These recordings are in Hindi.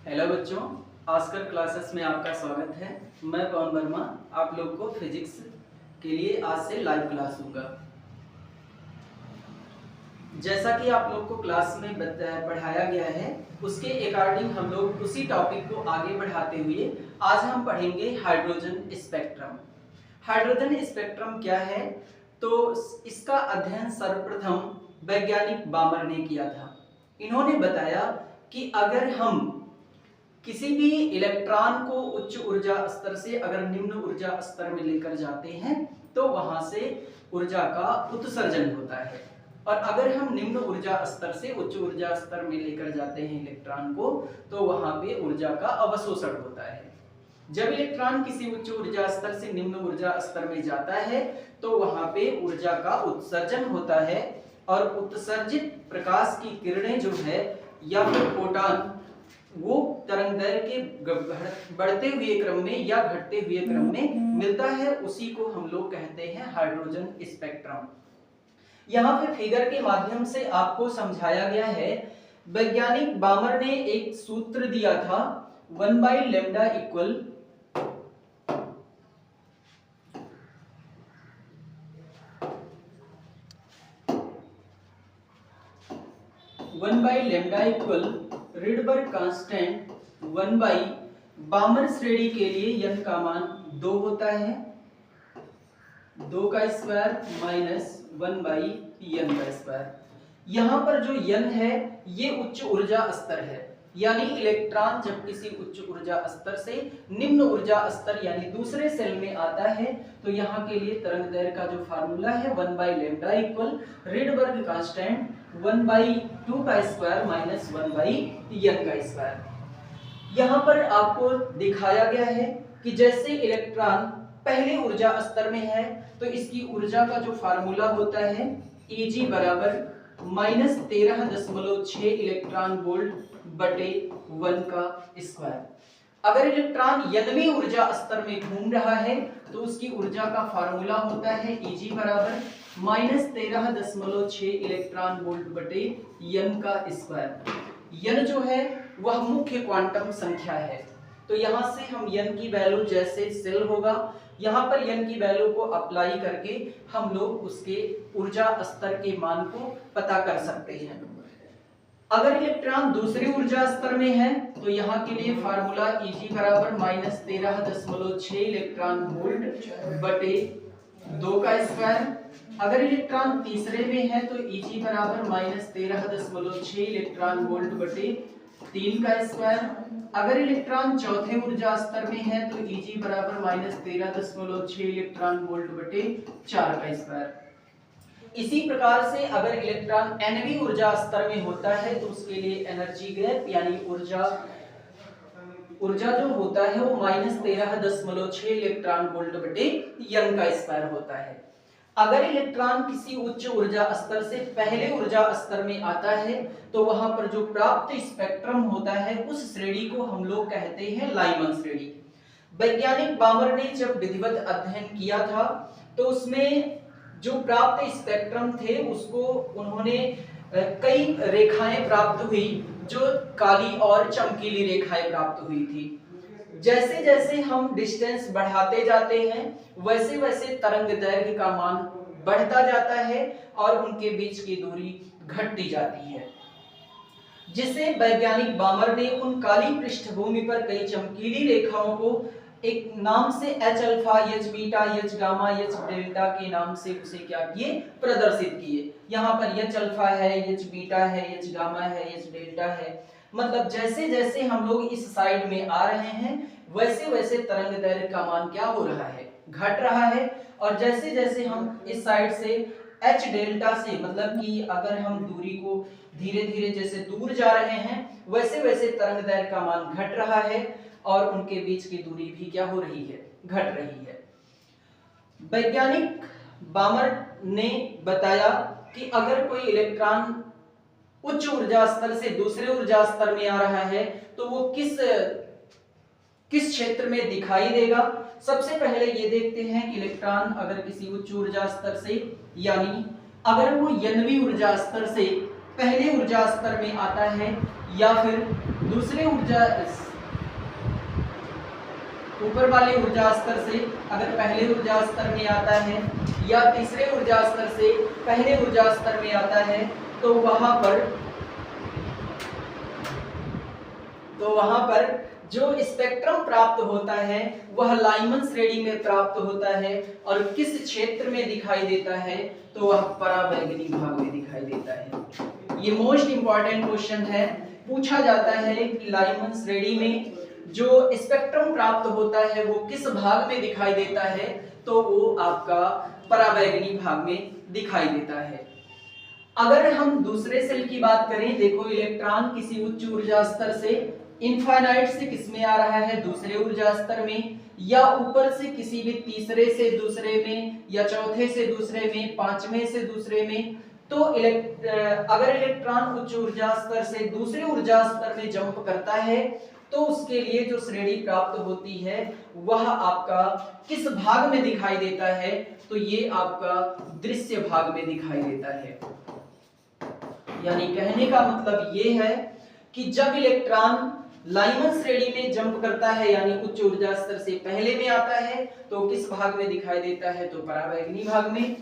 हेलो बच्चों, आस्कर क्लासेस में आपका स्वागत है। मैं पवन वर्मा आप लोग को फिजिक्स के लिए आज से लाइव क्लास दूंगा। जैसा कि आप लोग को क्लास में पढ़ाया गया है उसके अकॉर्डिंग हम लोग उसी टॉपिक को आगे बढ़ाते हुए आज हम पढ़ेंगे हाइड्रोजन स्पेक्ट्रम। हाइड्रोजन स्पेक्ट्रम क्या है? तो इसका अध्ययन सर्वप्रथम वैज्ञानिक बामर ने किया था। इन्होंने बताया कि अगर हम किसी भी इलेक्ट्रॉन को उच्च ऊर्जा स्तर से अगर निम्न ऊर्जा स्तर में लेकर जाते हैं तो वहां से ऊर्जा का उत्सर्जन होता है, और अगर हम निम्न ऊर्जा स्तर से उच्च ऊर्जा स्तर में लेकर जाते हैं इलेक्ट्रॉन को तो वहां पे ऊर्जा का अवशोषण होता है। जब इलेक्ट्रॉन किसी उच्च ऊर्जा स्तर से निम्न ऊर्जा स्तर में जाता है तो वहां पे ऊर्जा का उत्सर्जन होता है, और उत्सर्जित प्रकाश की किरणें जो है या फिर फोटॉन वो तरंगदैर्घ्य के बढ़ते हुए क्रम में या घटते हुए क्रम में मिलता है, उसी को हम लोग कहते हैं हाइड्रोजन स्पेक्ट्रम। यहाँ पे फिगर के माध्यम से आपको समझाया गया है। वैज्ञानिक बामर ने एक सूत्र दिया था 1/λ इक्वल 1/λ इक्वल रिडबर्ग कांस्टेंट 1 बामर श्रेणी के लिए n का मान 2 होता है, 2 का स्क्वायर माइनस 1/n का स्क्वायर। यहाँ पर जो n है ये उच्च ऊर्जा स्तर है, यानी इलेक्ट्रॉन जब किसी उच्च ऊर्जा स्तर से निम्न ऊर्जा स्तर यानी दूसरे सेल में आता है तो यहाँ के लिए तरंगदैर्घ्य का जो फार्मूला है 1/λ इक्वल रिडबर्ग कांस्टेंट 1/2 का स्क्वायर माइनस 1/n का स्क्वायर। यहाँ पर आपको दिखाया गया है कि जैसे इलेक्ट्रॉन पहले ऊर्जा स्तर में है तो इसकी ऊर्जा का जो फार्मूला होता है Eg बराबर -13.6 इलेक्ट्रॉन वोल्ट बटे 1 का स्क्वायर। अगर इलेक्ट्रॉन nवीं ऊर्जा स्तर में घूम रहा है तो उसकी ऊर्जा का फार्मूला होता है Eg बराबर -13.6 इलेक्ट्रॉन वोल्ट बटे n का स्क्वायर। n जो है वह मुख्य क्वांटम संख्या है, तो यहाँ से हम n की वैल्यू जैसे सेल होगा यहाँ पर n की वैल्यू को अप्लाई करके हम लोग उसके ऊर्जा स्तर के मान को पता कर सकते हैं। अगर इलेक्ट्रॉन दूसरी ऊर्जा स्तर में है तो यहाँ के लिए फार्मूला Eg बराबर -13.6 इलेक्ट्रॉन वोल्ट बटे 2 का स्क्वायर। अगर इलेक्ट्रॉन तीसरे में है तो Eg बराबर -13.6 इलेक्ट्रॉन वोल्ट बटे 3 का स्क्वायर। अगर इलेक्ट्रॉन चौथे ऊर्जा स्तर में है तो Eg बराबर -13.6 इलेक्ट्रॉन वोल्ट बटे 4 का स्क्वायर। इसी प्रकार से अगर इलेक्ट्रॉन nवीं ऊर्जा स्तर में होता है तो उसके लिए एनर्जी गैप यानी ऊर्जा जो होता है वो -13.6 इलेक्ट्रॉन वोल्ट बटे n का स्क्वायर होता है। अगर इलेक्ट्रॉन किसी उच्च ऊर्जा स्तर से पहले ऊर्जा स्तर में आता है तो वहां पर जो प्राप्त स्पेक्ट्रम होता है उस श्रेणी को हम लोग कहते हैं लाइमन श्रेणी। वैज्ञानिक बामर ने जब विधिवत अध्ययन किया था तो उसमें जो प्राप्त स्पेक्ट्रम थे उसको उन्होंने कई रेखाएं प्राप्त हुई जो काली और चमकीली रेखाएं प्राप्त हुई थी। जैसे जैसे हम डिस्टेंस बढ़ाते जाते हैं वैसे वैसे तरंग दैर्घ्य का मान बढ़ता जाता है और उनके बीच की दूरी घटती जाती है, जिससे वैज्ञानिक बामर ने उन काली पृष्ठभूमि पर कई चमकीली रेखाओं को एक नाम से H alpha, H beta, H gamma, H delta के नाम से उसे क्या किए, प्रदर्शित किए। यहाँ पर H अल्फा है, H बीटा है, H गामा है, H डेल्टा है। मतलब जैसे जैसे हम लोग इस साइड में आ रहे हैं वैसे वैसे तरंग दैर्घ्य का मान क्या हो रहा है, घट रहा है। और जैसे जैसे हम इस साइड से H डेल्टा से मतलब कि अगर हम दूरी को धीरे धीरे जैसे दूर जा रहे हैं वैसे वैसे तरंग दैर्घ्य का मान घट रहा है और उनके बीच की दूरी भी क्या हो रही है, घट रही है। वैज्ञानिक बामर ने बताया कि अगर कोई इलेक्ट्रॉन उच्च ऊर्जा स्तर से दूसरे ऊर्जा स्तर में आ रहा है तो वो किस क्षेत्र में दिखाई देगा। सबसे पहले ये देखते हैं कि इलेक्ट्रॉन अगर किसी उच्च ऊर्जा स्तर से यानी अगर वो nवीं ऊर्जा स्तर से पहले ऊर्जा स्तर में आता है या फिर दूसरे ऊर्जा ऊपर वाले ऊर्जा स्तर से अगर पहले ऊर्जा स्तर में आता है या तीसरे ऊर्जा स्तर से पहले ऊर्जा स्तर में आता है तो वहां पर जो स्पेक्ट्रम प्राप्त होता है वह लाइमन श्रेणी में प्राप्त होता है और किस क्षेत्र में दिखाई देता है तो वह पराबैंगनी भाग में दिखाई देता है। ये मोस्ट इंपॉर्टेंट क्वेश्चन है, पूछा जाता है कि लाइमन श्रेणी में जो स्पेक्ट्रम प्राप्त होता है वो किस भाग में दिखाई देता है तो वो आपका पराबैंगनी भाग में दिखाई देता है। अगर हम दूसरे सेल की बात करें, देखो इलेक्ट्रॉन किसी उच्च ऊर्जा स्तर से इनफाइनाइट से किसमें आ रहा है, दूसरे ऊर्जा स्तर में, या ऊपर से किसी भी तीसरे से दूसरे में या चौथे से दूसरे में, पांचवें से दूसरे में, तो अगर इलेक्ट्रॉन उच्च ऊर्जा स्तर से दूसरे ऊर्जा स्तर में जंप करता है तो उसके लिए जो श्रेणी प्राप्त होती है वह आपका किस भाग में दिखाई देता है तो ये आपका दृश्य भाग में दिखाई देता है। यानी कहने का मतलब ये है कि जब इलेक्ट्रॉन लाइमन श्रेणी में जंप करता है यानी उच्च ऊर्जा स्तर से पहले में आता है तो किस भाग में दिखाई देता है तो पराबैंगनी भाग में।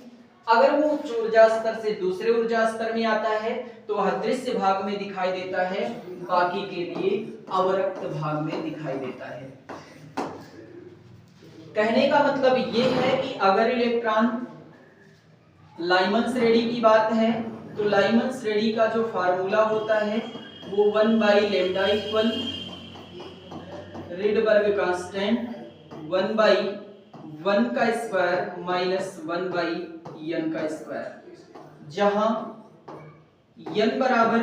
अगर वो उच्च ऊर्जा स्तर से दूसरे ऊर्जा स्तर में आता है तो वह दृश्य भाग में दिखाई देता है, बाकी के लिए अवरक्त भाग में दिखाई देता है। कहने का मतलब ये है कि अगर इलेक्ट्रॉन लाइमन श्रेणी की बात है तो लाइमन श्रेणी का जो फार्मूला होता है वो 1/λ इक्वल रिडबर्ग कांस्टेंट 1/1 का स्क्वायर माइनस 1/n का स्क्वायर, जहां n बराबर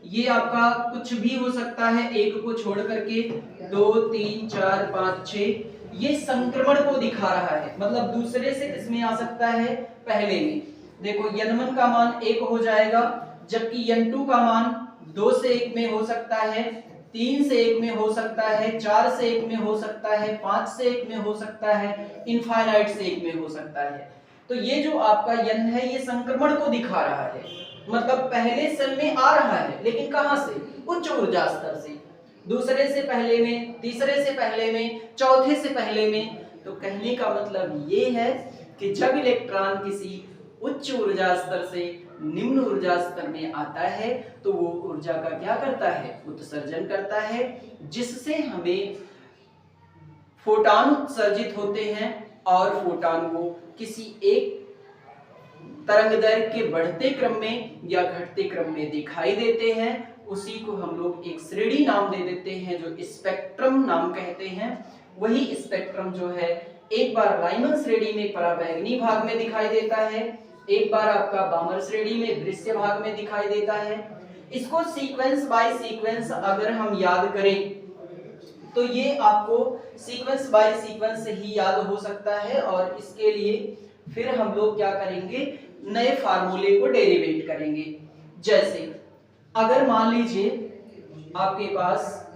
ये आपका कुछ भी हो सकता है एक को छोड़ करके 2 3 4 5 6, ये संक्रमण को दिखा रहा है, मतलब दूसरे से किसमें आ सकता है पहले में। देखो n1 का मान 1 हो जाएगा जबकि n2 का मान 2 से 1 में हो सकता है, 3 से 1 में हो सकता है, 4 से 1 में हो सकता है, 5 से 1 में हो सकता है, इनफाइनाइट से 1 में हो सकता है। तो ये जो आपका n है ये संक्रमण को दिखा रहा है, मतलब पहले सेल में आ रहा है लेकिन कहां से, उच्च ऊर्जा स्तर से, दूसरे से पहले में, तीसरे से पहले में, चौथे से पहले में। तो कहने का मतलब ये है कि जब इलेक्ट्रॉन किसी उच्च ऊर्जा स्तर से निम्न ऊर्जा स्तर में आता है तो वो ऊर्जा का क्या करता है, उत्सर्जन करता है, जिससे हमें फोटॉन उत्सर्जित होते हैं और फोटॉन को किसी एक तरंगदैर्घ्य के बढ़ते क्रम में या घटते क्रम में दिखाई देते हैं। उसी को हम लोग एक श्रेणी नाम दे देते हैं जो स्पेक्ट्रम नाम कहते हैं। वही स्पेक्ट्रम जो है एक बार लाइमन श्रेणी में पराबैंगनी भाग में दिखाई देता है, एक बार आपका बामर श्रेणी में दृश्य भाग में दिखाई देता है। इसको सीक्वेंस बाय सीक्वेंस अगर हम याद करें तो ये आपको सीक्वेंस बाय सीक्वेंस ही याद हो सकता है और इसके लिए फिर हम लोग क्या करेंगे, नए फार्मूले को डेरिवेट करेंगे। जैसे अगर मान लीजिए आपके पास